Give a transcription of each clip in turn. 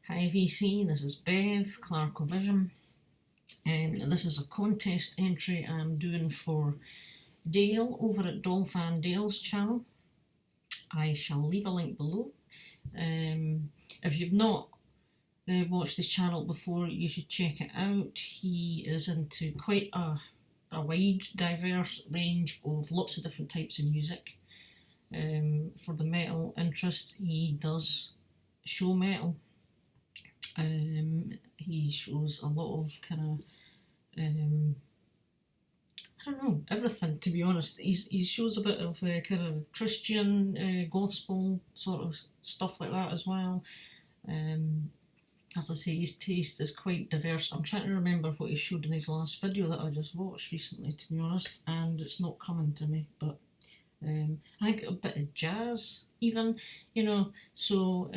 Hi VC, this is Bev, Clarkovision. This is a contest entry I'm doing for Dale over at DolfanDale's channel. I shall leave a link below. If you've not watched his channel before, you should check it out. He is into quite a wide, diverse range of lots of different types of music. For the metal interest, he does show metal. He shows a lot of kind of, I don't know, everything, to be honest. He shows a bit of kind of Christian, gospel sort of stuff like that as well. As I say, his taste is quite diverse. I'm trying to remember what he showed in his last video that I just watched recently, to be honest, and it's not coming to me, but I think a bit of jazz even, you know, so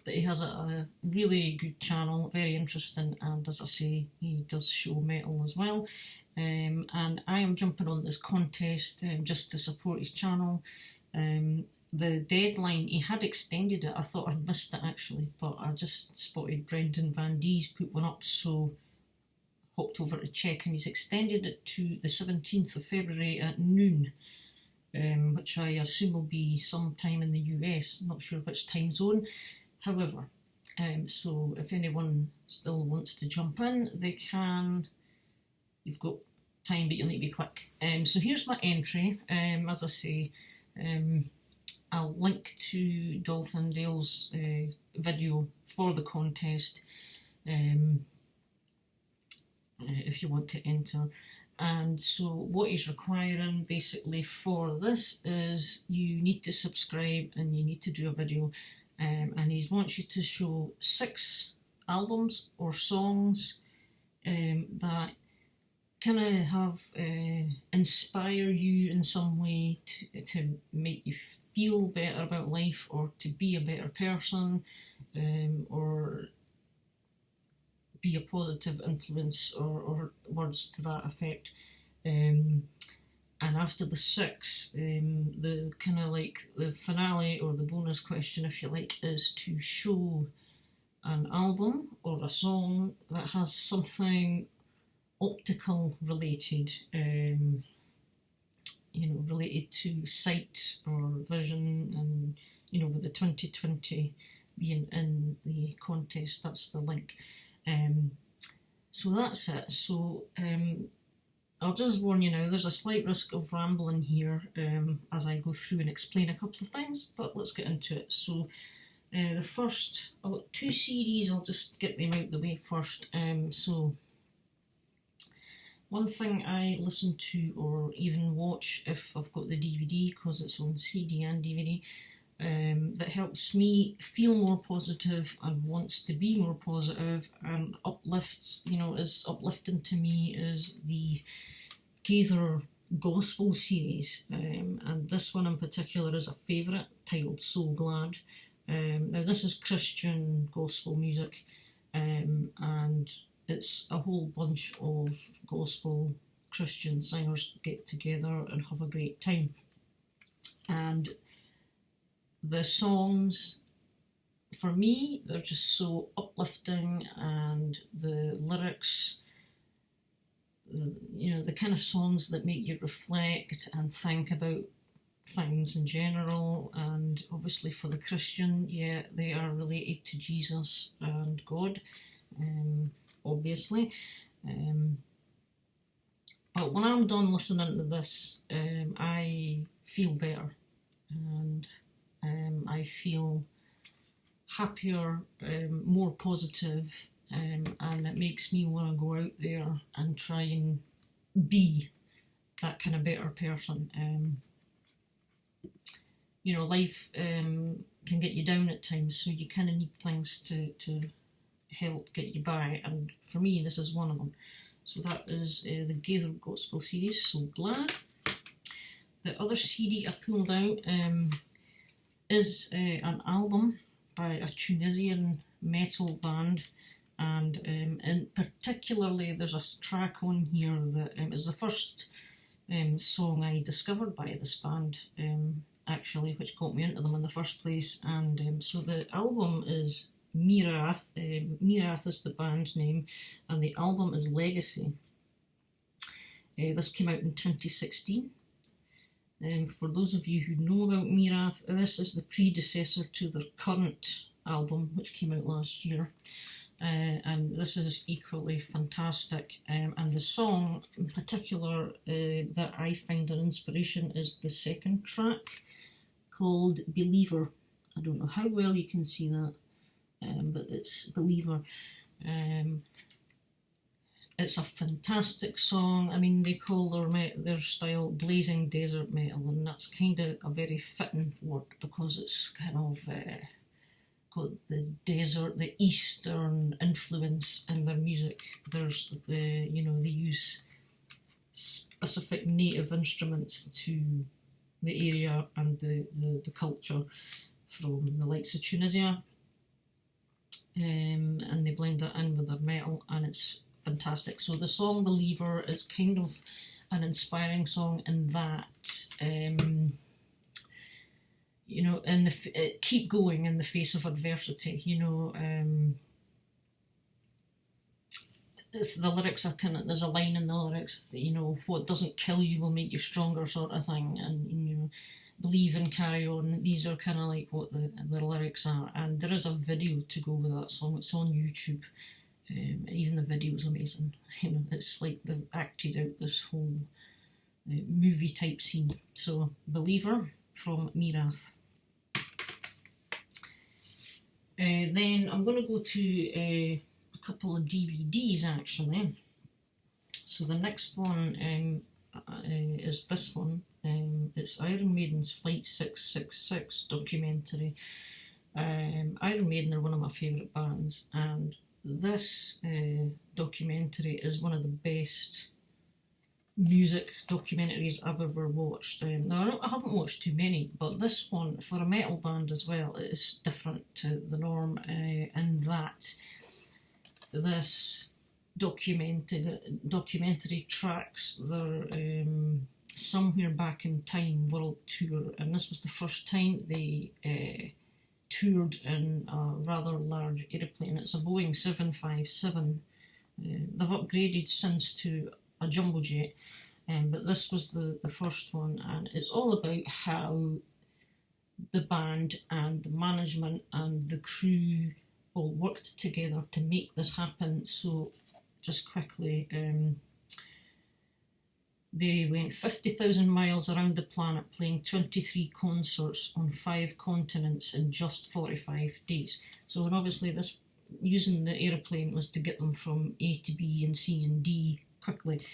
but he has a really good channel, very interesting, and as I say, he does show metal as well. And I am jumping on this contest just to support his channel. The deadline, he had extended it. I thought I'd missed it actually, but I just spotted Brendan Van D's put one up, so hopped over to check, and he's extended it to the 17th of February at noon, which I assume will be sometime in the US, not sure which time zone. However, so if anyone still wants to jump in, they can. You've got time, but you'll need to be quick. So here's my entry. As I say, I'll link to DolfanDale's video for the contest if you want to enter. And so what he's requiring basically for this is you need to subscribe and you need to do a video. And he wants you to show 6 albums or songs that kind of have inspire you in some way to make you feel better about life, or to be a better person, or be a positive influence, or words to that effect. And after the 6, the kind of like the finale, or the bonus question if you like, is to show an album or a song that has something optical related, you know, related to sight or vision, and you know, with the 2020 being in the contest, that's the link. So that's it. So I'll just warn you now, there's a slight risk of rambling here as I go through and explain a couple of things, but let's get into it. So the first, I've got 2 CDs, I'll just get them out the way first. So one thing I listen to or even watch if I've got the DVD, because it's on CD and DVD, that helps me feel more positive and wants to be more positive and uplifts, you know, is uplifting to me, is the Gaither Gospel series, and this one in particular is a favourite, titled So Glad. Now this is Christian gospel music, and it's a whole bunch of gospel Christian singers that get together and have a great time. And the songs, for me, they're just so uplifting, and the lyrics, you know, the kind of songs that make you reflect and think about things in general. And obviously for the Christian, yeah, they are related to Jesus and God, obviously. But when I'm done listening to this, I feel better, and I feel happier, more positive, and it makes me want to go out there and try and be that kind of better person. You know, life can get you down at times, so you kind of need things to help get you by, and for me this is one of them. So that is the Gaither Gospel series, So Glad. The other CD I pulled out is an album by a Tunisian metal band, and particularly there's a track on here that is the first song I discovered by this band, actually, which got me into them in the first place. And so the album is Mirath. Mirath is the band name, and the album is Legacy. This came out in 2016. For those of you who know about Mirath, this is the predecessor to their current album, which came out last year. And this is equally fantastic. And the song in particular that I find an inspiration is the second track, called Believer. I don't know how well you can see that, but it's Believer. It's a fantastic song. I mean, they call their style blazing desert metal, and that's kind of a very fitting word because it's kind of got the desert, the eastern influence in their music. There's they use specific native instruments to the area and the culture from the likes of Tunisia, and they blend that in with their metal, and it's fantastic. So the song Believer is kind of an inspiring song in that keep going in the face of adversity. The lyrics are there's a line in the lyrics, what doesn't kill you will make you stronger, sort of thing, and believe and carry on. These are kind of like what the lyrics are, and there is a video to go with that song. It's on YouTube. Even the video is amazing. It's like they've acted out this whole movie type scene. So Believer from Mirath. Then I'm going to go to a couple of DVDs actually. So the next one is this one. It's Iron Maiden's Flight 666 documentary. Iron Maiden are one of my favourite bands, and this documentary is one of the best music documentaries I've ever watched. Now, I haven't watched too many, but this one, for a metal band as well, is different to the norm in that this documentary tracks their Somewhere Back in Time world tour, and this was the first time they toured in a rather large aeroplane. It's a Boeing 757. They've upgraded since to a jumbo jet, but this was the first one, and it's all about how the band and the management and the crew all worked together to make this happen. So just quickly, they went 50,000 miles around the planet playing 23 concerts on 5 continents in just 45 days. So, and obviously this using the aeroplane was to get them from A to B and C and D quickly,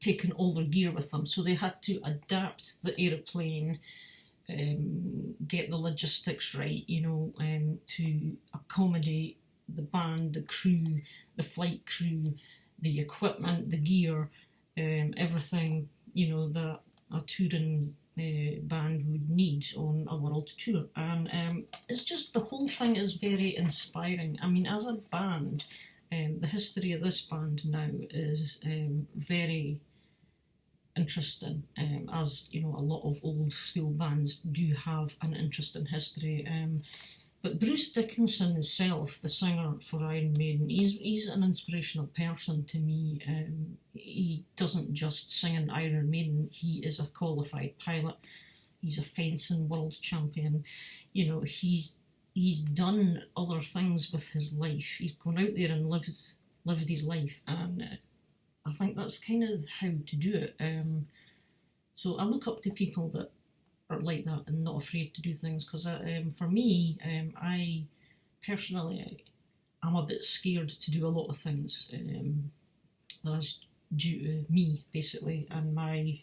taking all their gear with them. So they had to adapt the aeroplane, get the logistics right, to accommodate the band, the crew, the flight crew, the equipment, the gear, everything, that a touring band would need on a world tour. And it's just, the whole thing is very inspiring. I mean, as a band, the history of this band now is very interesting, as a lot of old school bands do have an interesting history. But Bruce Dickinson himself, the singer for Iron Maiden, he's an inspirational person to me. He doesn't just sing in Iron Maiden, he is a qualified pilot. He's a fencing world champion. He's done other things with his life. He's gone out there and lived his life, and I think that's kind of how to do it. So I look up to people that are like that and not afraid to do things, because for me, I personally, I'm a bit scared to do a lot of things. That's due to me, basically, and my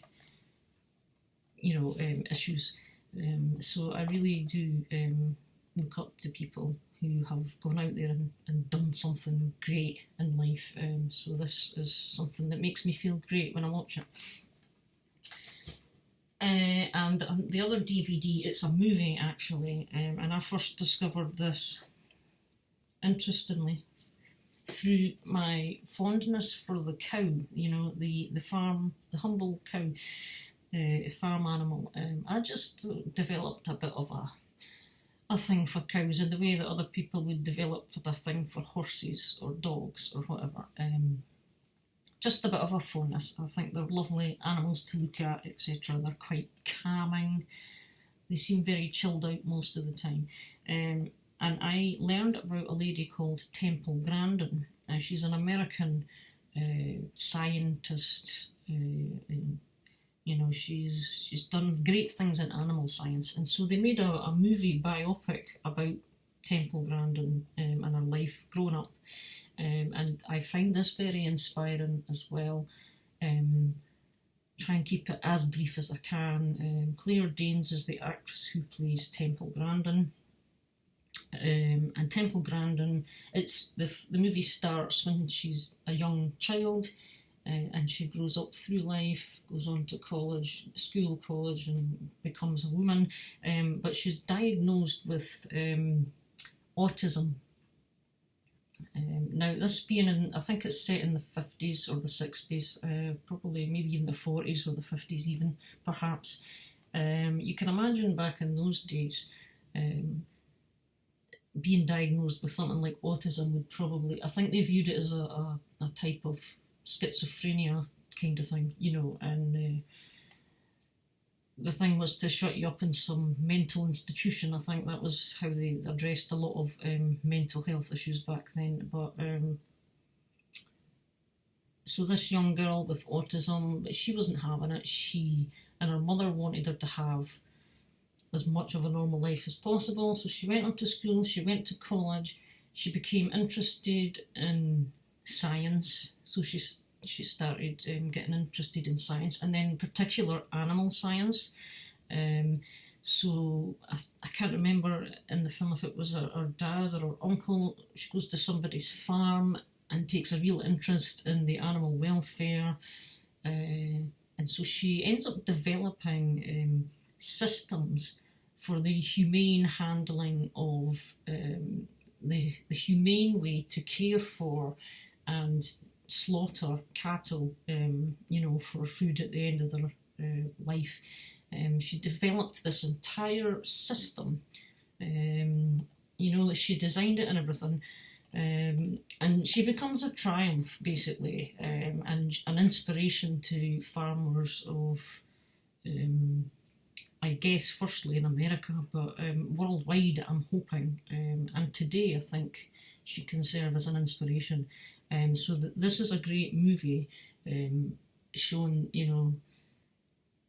issues. So I really do look up to people who have gone out there and done something great in life. So this is something that makes me feel great when I watch it. And the other DVD, it's a movie actually, and I first discovered this, interestingly, through my fondness for the cow, the farm, the humble cow, farm animal. I just developed a bit of a thing for cows in the way that other people would develop a thing for horses or dogs or whatever. Just a bit of a fondness. I think they're lovely animals to look at, etc. They're quite calming. They seem very chilled out most of the time. And I learned about a lady called Temple Grandin. She's an American scientist. She's done great things in animal science. And so they made a movie biopic about Temple Grandin and her life growing up. And I find this very inspiring as well. Try and keep it as brief as I can. Claire Danes is the actress who plays Temple Grandin. And Temple Grandin, the movie starts when she's a young child, and she grows up through life, goes on to college, and becomes a woman. But she's diagnosed with autism. Now, this being I think it's set in the 50s or the 60s, probably maybe even the 40s or the 50s even, perhaps. You can imagine back in those days, being diagnosed with something like autism would probably, I think they viewed it as a type of schizophrenia kind of thing, and the thing was to shut you up in some mental institution. I think that was how they addressed a lot of mental health issues back then. But so this young girl with autism, she wasn't having it. She and her mother wanted her to have as much of a normal life as possible. So she went on to school, she went to college, she became interested in science. So she started getting interested in science, and then in particular animal science. So I can't remember in the film if it was her dad or her uncle. She goes to somebody's farm and takes a real interest in the animal welfare. And so she ends up developing systems for the humane handling of the humane way to care for and slaughter cattle, for food at the end of their life. She developed this entire system. She designed it and everything. And she becomes a triumph, basically, and an inspiration to farmers of, I guess, firstly in America, but worldwide, I'm hoping. And today, I think she can serve as an inspiration. So this is a great movie showing,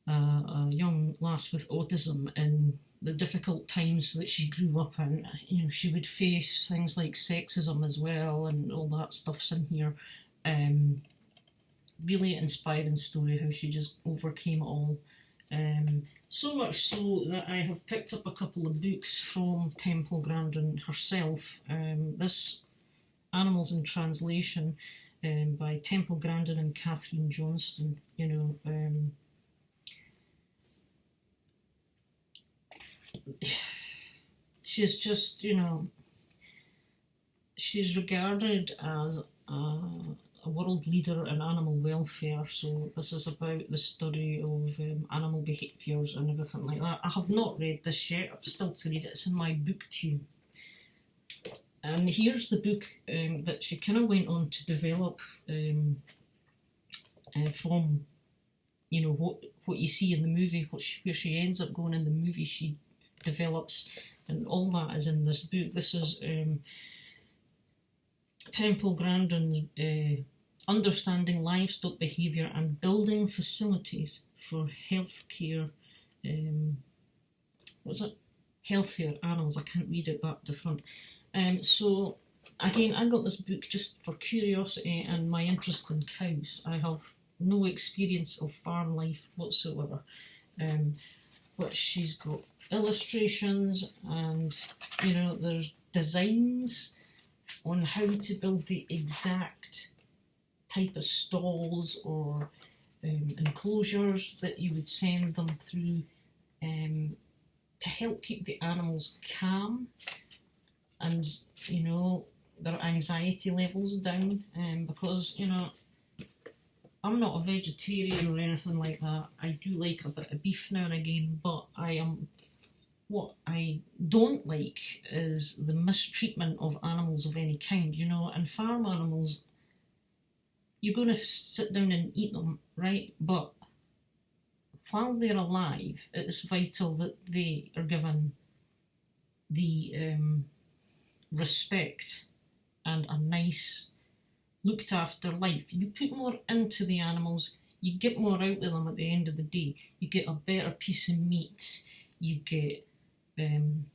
a young lass with autism and the difficult times that she grew up in. She would face things like sexism as well, and all that stuff's in here. Really inspiring story how she just overcame it all. So much so that I have picked up a couple of books from Temple Grandin herself. This Animals in Translation by Temple Grandin and Catherine Johnston. She's just, she's regarded as a world leader in animal welfare. So this is about the study of animal behaviours and everything like that. I have not read this yet. I've still to read it. It's in my book queue. And here's the book that she kind of went on to develop from, what you see in the movie, where she ends up going in the movie, she develops, and all that is in this book. This is Temple Grandin's Understanding Livestock Behaviour and Building Facilities for Healthcare, Healthier Animals. I can't read it back to front. So again, I got this book just for curiosity and my interest in cows. I have no experience of farm life whatsoever. But she's got illustrations and, there's designs on how to build the exact type of stalls or enclosures that you would send them through to help keep the animals calm and, their anxiety levels down. Because, I'm not a vegetarian or anything like that. I do like a bit of beef now and again, but I am what I don't like is the mistreatment of animals of any kind, and farm animals, you're going to sit down and eat them, right? But while they're alive, it is vital that they are given the respect and a nice, looked after life. You put more into the animals, you get more out of them at the end of the day. You get a better piece of meat, you get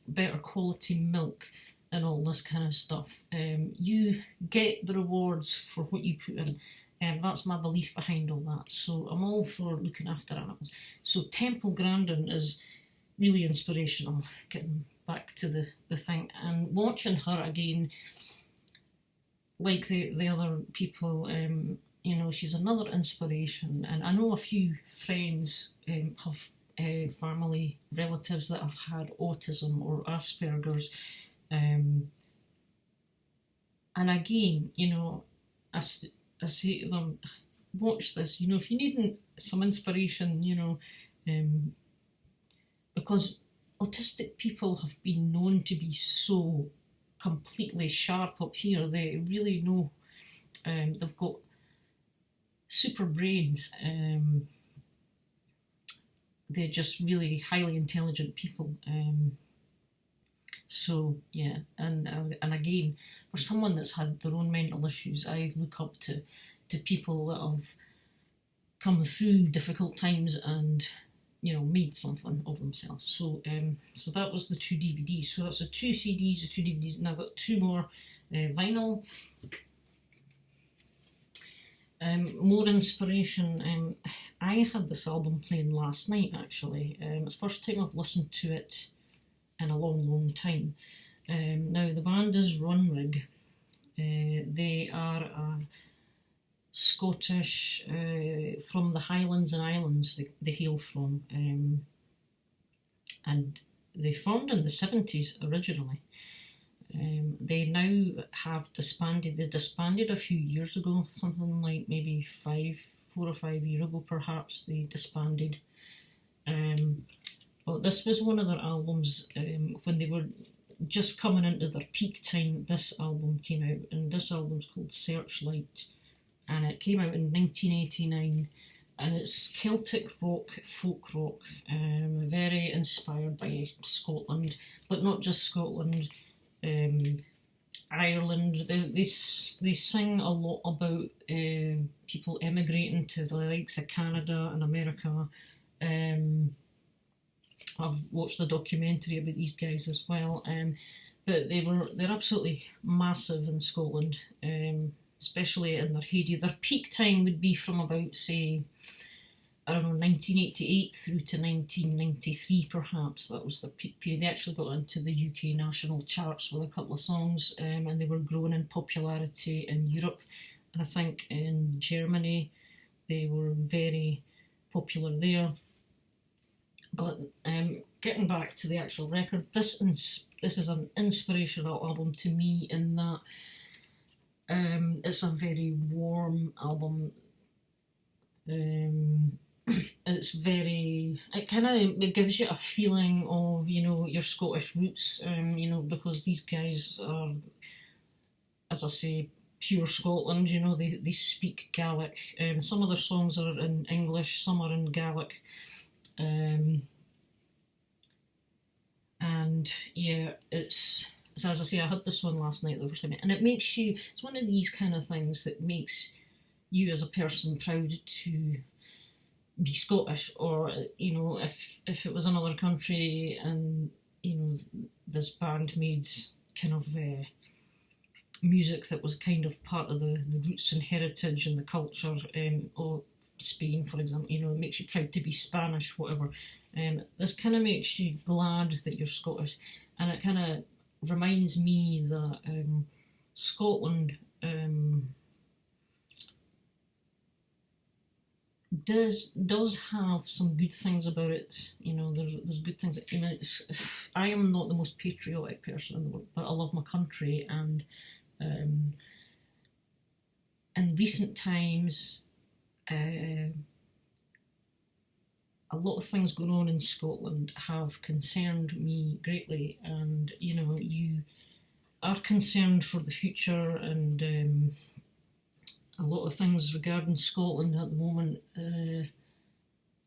better quality milk and all this kind of stuff. You get the rewards for what you put in. That's my belief behind all that. So I'm all for looking after animals. So Temple Grandin is really inspirational, getting back to the thing. And watching her again, like the other people, she's another inspiration. And I know a few friends have family relatives that have had autism or Asperger's, and again, I say to them, watch this, if you need some inspiration, because autistic people have been known to be so completely sharp up here. They really know, they've got super brains. They're just really highly intelligent people. So yeah, and again, for someone that's had their own mental issues, I look up to people that have come through difficult times and made something of themselves. So so that was the 2 DVDs. So that's the 2 CDs, the 2 DVDs, and I've got 2 more vinyl. More inspiration. I had this album playing last night, actually. It's the first time I've listened to it in a long time. Now, the band is Runrig. They are Scottish, from the Highlands and Islands, they hail from. And they formed in the 70s originally. They now have disbanded. They disbanded a few years ago, something like maybe 4 or 5 years ago perhaps, they disbanded. But this was one of their albums when they were just coming into their peak time. This album came out, and this album's called Searchlight, and it came out in 1989, and it's Celtic rock, folk rock, very inspired by Scotland, but not just Scotland. Ireland, they sing a lot about people emigrating to the likes of Canada and America. I've watched the documentary about these guys as well, but they're absolutely massive in Scotland, especially in their heyday. Their peak time would be from about, say, 1988 through to 1993 perhaps. That was the peak period. They actually got into the UK national charts with a couple of songs, and they were growing in popularity in Europe. I think in Germany they were very popular there. But getting back to the actual record, this is an inspirational album to me in that it's a very warm album. It gives you a feeling of, your Scottish roots, because these guys are, as I say, pure Scotland, they speak Gaelic. Some of their songs are in English, some are in Gaelic. And yeah, it's, so as I say, I had this one last night the first time, and it's one of these kind of things that makes you as a person proud to be Scottish, or if it was another country and this band made kind of music that was kind of part of the roots and heritage and the culture of Spain, for example, it makes you proud to be Spanish, whatever. This kind of makes you glad that you're Scottish, and it kind of reminds me that Scotland does have some good things about it. There's good things. I am not the most patriotic person in the world, but I love my country, and in recent times, a a lot of things going on in Scotland have concerned me greatly, and you know, you are concerned for the future, and a lot of things regarding Scotland at the moment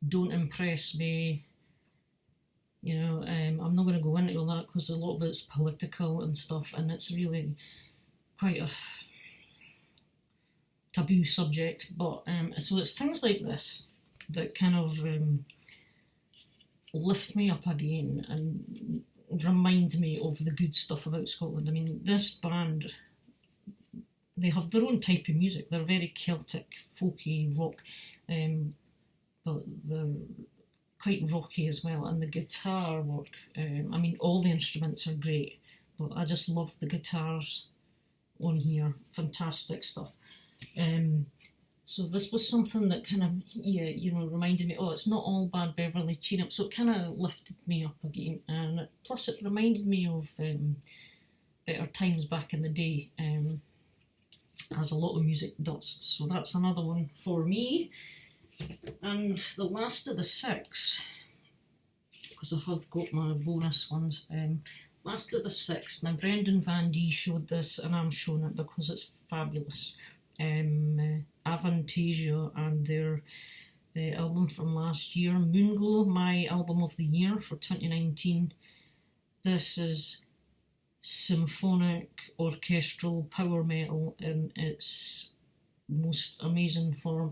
don't impress me. You know, I'm not going to go into all that because a lot of it's political and stuff, and it's really quite a taboo subject. But so it's things like this that kind of lift me up again and remind me of the good stuff about Scotland. I mean, this band, they have their own type of music. They're very Celtic, folky rock, but they're quite rocky as well. And the guitar work, I mean, all the instruments are great, but I just love the guitars on here. Fantastic stuff. So this was something that kind of, yeah, you know, reminded me, oh, it's not all bad Beverly, cheer up. So it kind of lifted me up again. And plus it reminded me of better times back in the day, as a lot of music does. So that's another one for me. And the last of the 6, because I have got my bonus ones, last of the 6. Now, Grandin Van D showed this, and I'm showing it because it's fabulous. Fantasia and their album from last year, Moonglow, my album of the year for 2019. This is symphonic, orchestral power metal in its most amazing form.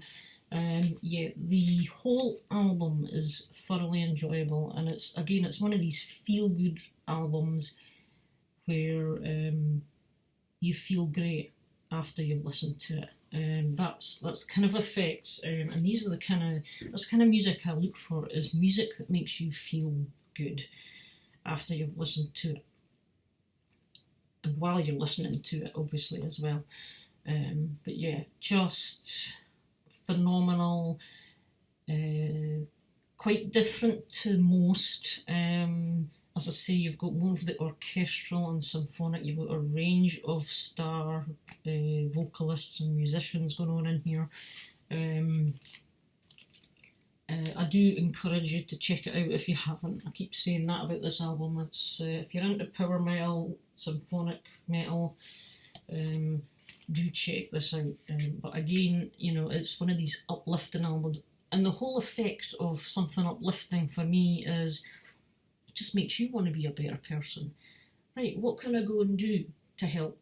Yeah, the whole album is thoroughly enjoyable, and it's one of these feel-good albums where you feel great after you've listened to it. That's kind of effect, and these are that's kind of music I look for, is music that makes you feel good after you've listened to it, and while you're listening to it, obviously, as well. But yeah, just phenomenal, quite different to most. As I say, you've got more of the orchestral and symphonic. You've got a range of star vocalists and musicians going on in here. I do encourage you to check it out if you haven't. I keep saying that about this album. It's if you're into power metal, symphonic metal, do check this out. But again, you know, it's one of these uplifting albums, and the whole effect of something uplifting for me is it just makes you want to be a better person. Right, what can I go and do to help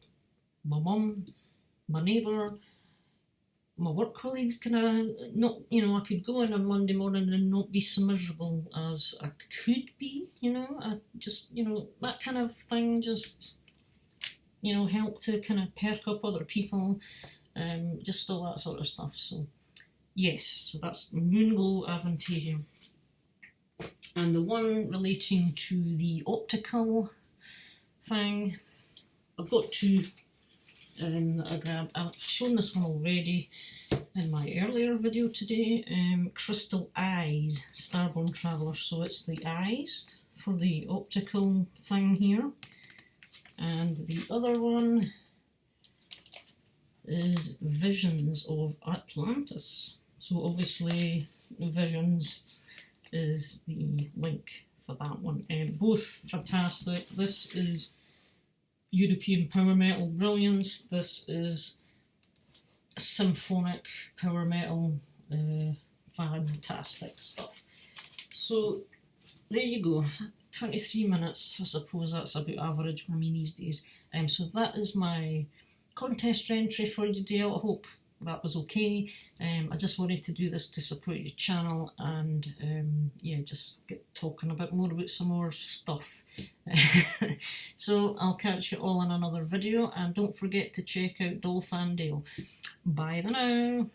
my mum, my neighbour, my work colleagues? Can I not, you know, I could go in on Monday morning and not be so miserable as I could be, you know, I just, you know, that kind of thing, just, you know, help to kind of perk up other people, just all that sort of stuff. So yes, so that's Moonglow, Fantasia. And the one relating to the optical thing, I've got 2 that I grabbed. I've shown this one already in my earlier video today. Crystal Eyes, Starborn Traveller. So it's the eyes for the optical thing here. And the other one is Visions of Atlantis. So obviously Visions is the link for that one. Both fantastic. This is European power metal brilliance. This is symphonic power metal, fantastic stuff. So there you go. 23 minutes, I suppose that's about average for me these days. So that is my contest entry for you today. I hope that was okay. I just wanted to do this to support your channel, and yeah, just get talking about some more stuff. So I'll catch you all in another video, and don't forget to check out DolfanDale. Bye for now.